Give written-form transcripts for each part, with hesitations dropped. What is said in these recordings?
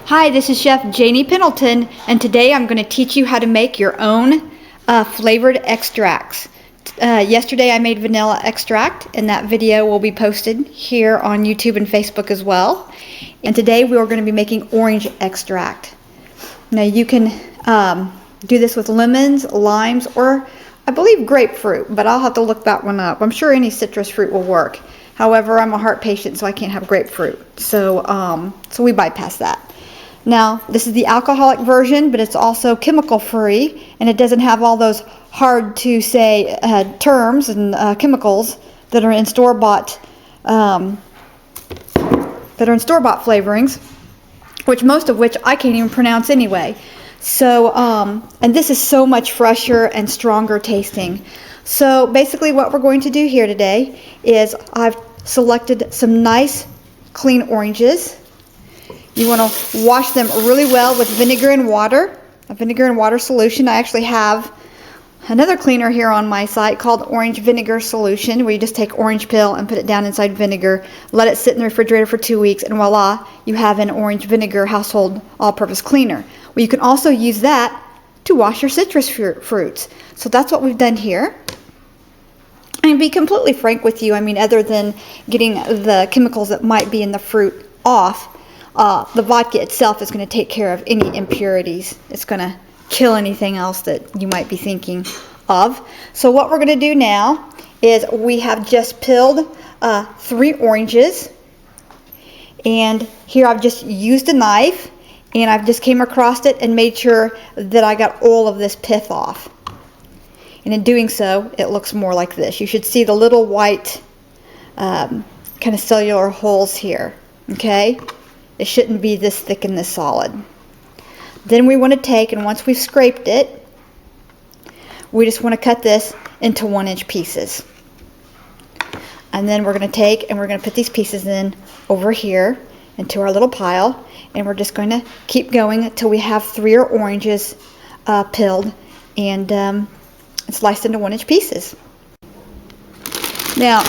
Hi, this is Chef Janie Pendleton, and today I'm going to teach you how to make your own flavored extracts. Yesterday I made vanilla extract, and that video will be posted here on YouTube and Facebook as well. And today we are going to be making orange extract. Now you can do this with lemons, limes, or I believe grapefruit, but I'll have to look that one up. I'm sure any citrus fruit will work. However, I'm a heart patient, so I can't have grapefruit. So we bypass that. Now, this is the alcoholic version, but it's also chemical free, and it doesn't have all those hard to say terms and chemicals that are in store-bought flavorings, which most of which I can't even pronounce anyway. So, and this is so much fresher and stronger tasting. So basically what we're going to do here today is I've selected some nice clean oranges. You want to wash them really well with vinegar and water, a vinegar and water solution. I actually have another cleaner here on my site called orange vinegar solution, where you just take orange peel and put it down inside vinegar, let it sit in the refrigerator for 2 weeks, and voila, you have an orange vinegar household all-purpose cleaner. Well, you can also use that to wash your citrus fruits. So that's what we've done here. And to be completely frank with you, I mean, other than getting the chemicals that might be in the fruit off, the vodka itself is going to take care of any impurities. It's going to kill anything else that you might be thinking of. So what we're going to do now is we have just peeled 3 oranges, and here I've just used a knife, and I've just came across it and made sure that I got all of this pith off. And in doing so, it looks more like this. You should see the little white kind of cellular holes here, okay? It shouldn't be this thick and this solid. Then we want to take, and once we've scraped it, we just want to cut this into 1-inch pieces. And then we're going to take and we're going to put these pieces in over here into our little pile, and we're just going to keep going until we have 3 oranges peeled and sliced into 1-inch pieces. Now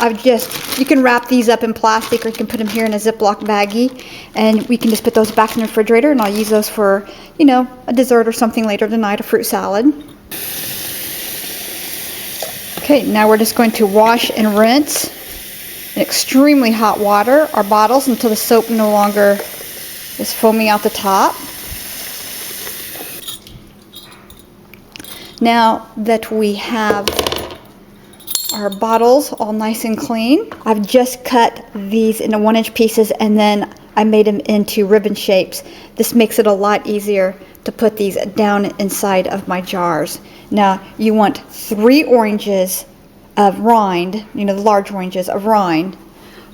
you can wrap these up in plastic, or you can put them here in a Ziploc baggie, and we can just put those back in the refrigerator, and I'll use those for, you know, a dessert or something later tonight, a fruit salad. Okay, now we're just going to wash and rinse in extremely hot water our bottles until the soap no longer is foaming out the top. Now that we have our bottles all nice and clean, I've just cut these into 1-inch pieces, and then I made them into ribbon shapes. This makes it a lot easier to put these down inside of my jars. Now you want 3 oranges of rind, you know, the large oranges of rind,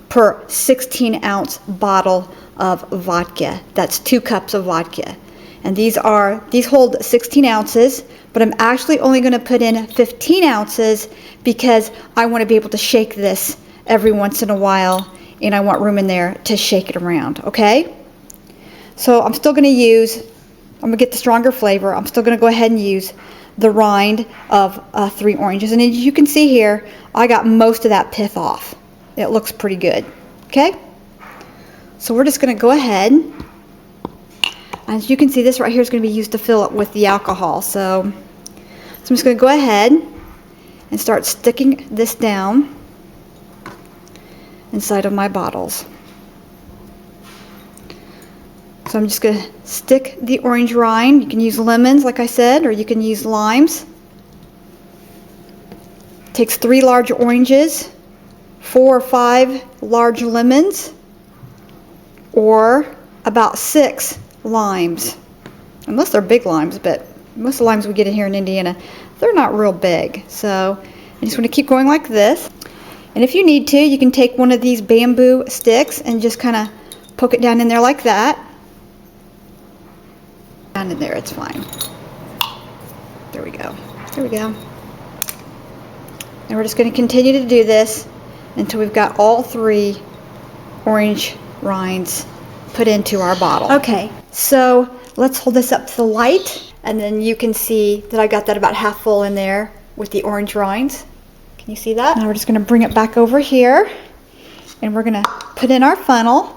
per 16-ounce bottle of vodka. That's 2 cups of vodka. And these hold 16 ounces, but I'm actually only going to put in 15 ounces because I want to be able to shake this every once in a while, and I want room in there to shake it around, okay? So I'm still going to get the stronger flavor. I'm still going to go ahead and use the rind of 3 oranges. And as you can see here, I got most of that pith off. It looks pretty good, okay? So we're just going to go ahead. As you can see, this right here is going to be used to fill it with the alcohol. So I'm just going to go ahead and start sticking this down inside of my bottles. So I'm just going to stick the orange rind. You can use lemons, like I said, or you can use limes. It takes 3 large oranges, 4 or 5 large lemons, or about 6 limes, unless they're big limes, but most of the limes we get in here in Indiana, they're not real big. So I just want to keep going like this, and if you need to, you can take one of these bamboo sticks and just kind of poke it down in there like that. Down in there, it's fine. There we go. There we go. And we're just going to continue to do this until we've got all 3 orange rinds put into our bottle. Okay, so let's hold this up to the light, and then you can see that I got that about half full in there with the orange rinds. Can you see that? Now we're just going to bring it back over here, and we're going to put in our funnel,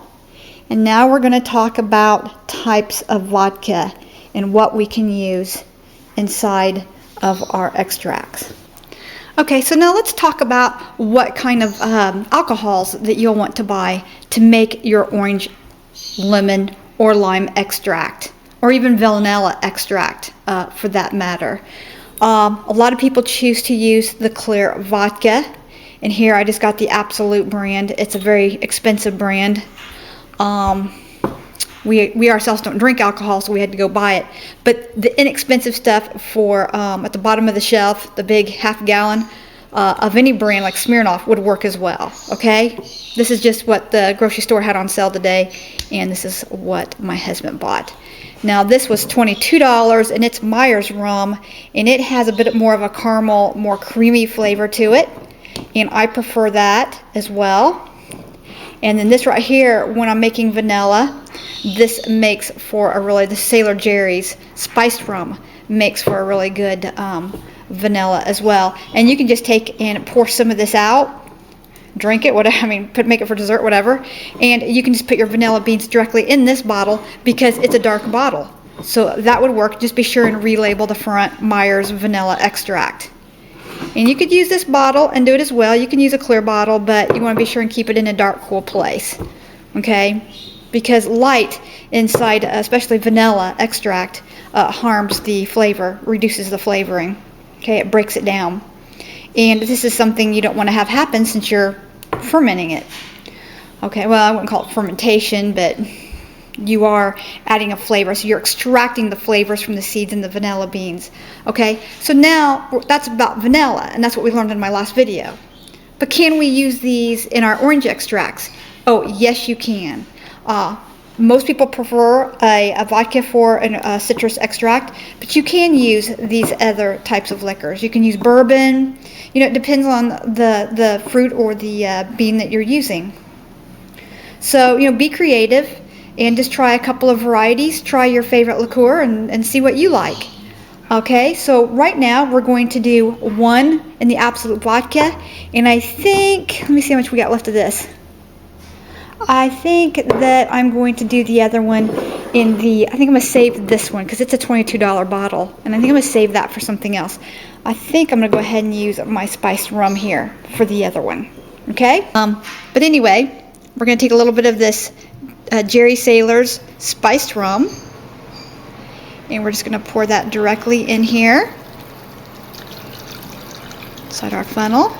And now we're going to talk about types of vodka and what we can use inside of our extracts. Okay, so now let's talk about what kind of alcohols that you'll want to buy to make your orange, lemon, or lime extract, or even vanilla extract for that matter. A lot of people choose to use the clear vodka, and here I just got the Absolute brand. It's a very expensive brand. We ourselves don't drink alcohol, so we had to go buy it. But the inexpensive stuff for at the bottom of the shelf, the big half-gallon of any brand like Smirnoff would work as well. Okay, this is just what the grocery store had on sale today, and this is what my husband bought. Now this was $22, and it's Myers rum, and it has a bit more of a caramel, more creamy flavor to it, and I prefer that as well. And then this right here, when I'm making vanilla, this makes for a really, the Sailor Jerry's spiced rum makes for a really good vanilla as well. And you can just take and pour some of this out, drink it, whatever, I mean, make it for dessert, whatever. And you can just put your vanilla beans directly in this bottle because it's a dark bottle. So that would work. Just be sure and relabel the front Myers vanilla extract. And you could use this bottle and do it as well. You can use a clear bottle, but you want to be sure and keep it in a dark, cool place. Okay? Because light inside, especially vanilla extract, harms the flavor, reduces the flavoring. Okay? It breaks it down. And this is something you don't want to have happen since you're fermenting it. Okay, well, I wouldn't call it fermentation, but you are adding a flavor. So you're extracting the flavors from the seeds and the vanilla beans. Okay, so now that's about vanilla, and that's what we learned in my last video. But can we use these in our orange extracts? Oh, yes, you can. Most people prefer a vodka for a citrus extract, but you can use these other types of liquors. You can use bourbon. You know, it depends on the fruit or the bean that you're using. So, you know, be creative and just try a couple of varieties. Try your favorite liqueur and see what you like. Okay, so right now we're going to do one in the Absolute vodka, and I think, let me see how much we got left of this. I think that I'm going to do the other one in the, I think I'm going to save this one because it's a $22 bottle, and I think I'm going to save that for something else. I think I'm going to go ahead and use my spiced rum here for the other one. Okay? But anyway, we're going to take a little bit of this Jerry Sailor's spiced rum, and we're just going to pour that directly in here inside our funnel.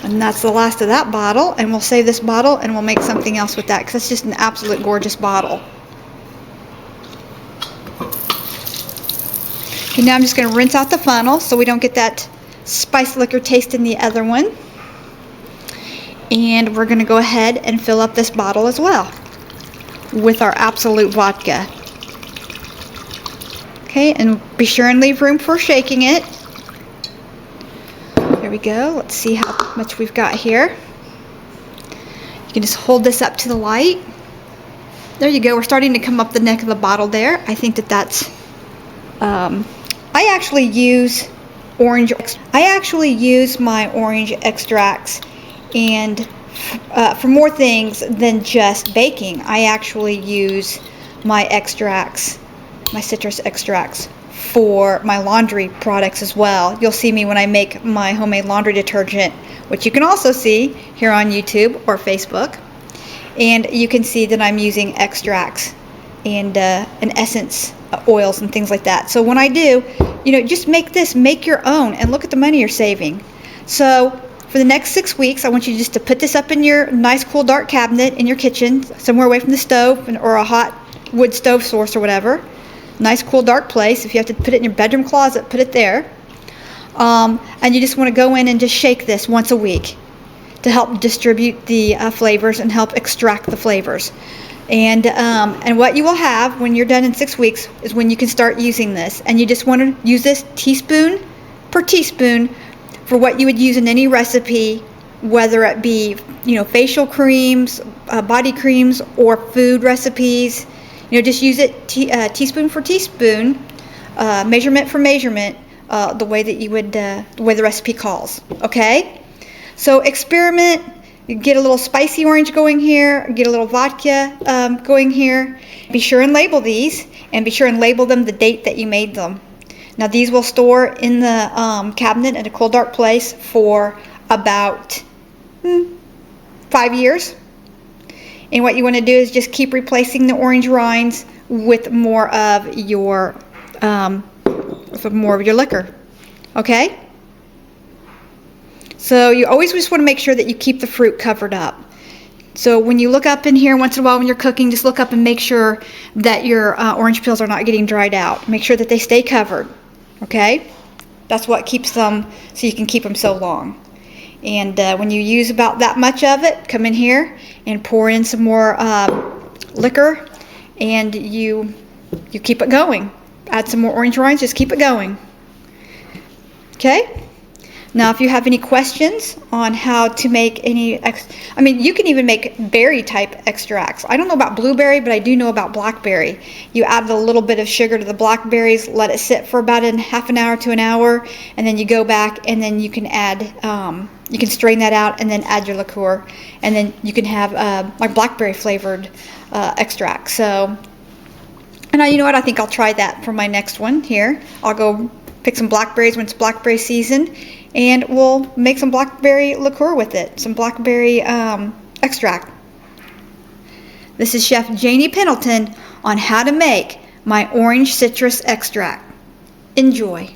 And that's the last of that bottle, and we'll save this bottle and we'll make something else with that because it's just an absolute gorgeous bottle. Okay, now I'm just going to rinse out the funnel so we don't get that spiced liquor taste in the other one. And we're going to go ahead and fill up this bottle as well with our Absolute vodka. Okay, and be sure and leave room for shaking it. There we go. Let's see how much we've got here. You can just hold this up to the light. There you go. We're starting to come up the neck of the bottle there. I think that's I actually use my orange extracts and for more things than just baking. I actually use my extracts, my citrus extracts, for my laundry products as well. You'll see me when I make my homemade laundry detergent, which you can also see here on YouTube or Facebook. And you can see that I'm using extracts and essence oils and things like that. So when I do, you know, just make your own and look at the money you're saving. So for the next 6 weeks, I want you just to put this up in your nice, cool, dark cabinet in your kitchen, somewhere away from the stove or a hot wood stove source or whatever. Nice, cool, dark place. If you have to put it in your bedroom closet, put it there. And you just want to go in and just shake this once a week to help distribute the flavors and help extract the flavors. And what you will have when you're done in 6 weeks is when you can start using this. And you just want to use this teaspoon per teaspoon for what you would use in any recipe, whether it be, you know, facial creams, body creams, or food recipes. You know, just use it teaspoon for teaspoon, measurement for measurement, the way that you would, the way the recipe calls. Okay, so experiment, You get a little spicy orange going here, get a little vodka going here. Be sure and label these, and be sure and label them the date that you made them. Now these will store in the cabinet in a cool, dark place for about 5 years. And what you want to do is just keep replacing the orange rinds with more of your liquor. Okay? So you always just want to make sure that you keep the fruit covered up. So when you look up in here once in a while when you're cooking, just look up and make sure that your orange peels are not getting dried out. Make sure that they stay covered. Okay? That's what keeps them, so you can keep them so long. And when you use about that much of it, come in here and pour in some more liquor, and you keep it going. Add some more orange rinds, just keep it going. Okay? Now, if you have any questions on how to make any, you can even make berry type extracts. I don't know about blueberry, but I do know about blackberry. You add a little bit of sugar to the blackberries, let it sit for about half an hour to an hour, and then you go back and then you can add, you can strain that out and then add your liqueur, and then you can have like blackberry flavored extract. So, and you know what? I think I'll try that for my next one here. I'll go pick some blackberries when it's blackberry season, and we'll make some blackberry liqueur with it, some blackberry extract. This is Chef Janie Pendleton on how to make my orange citrus extract. Enjoy.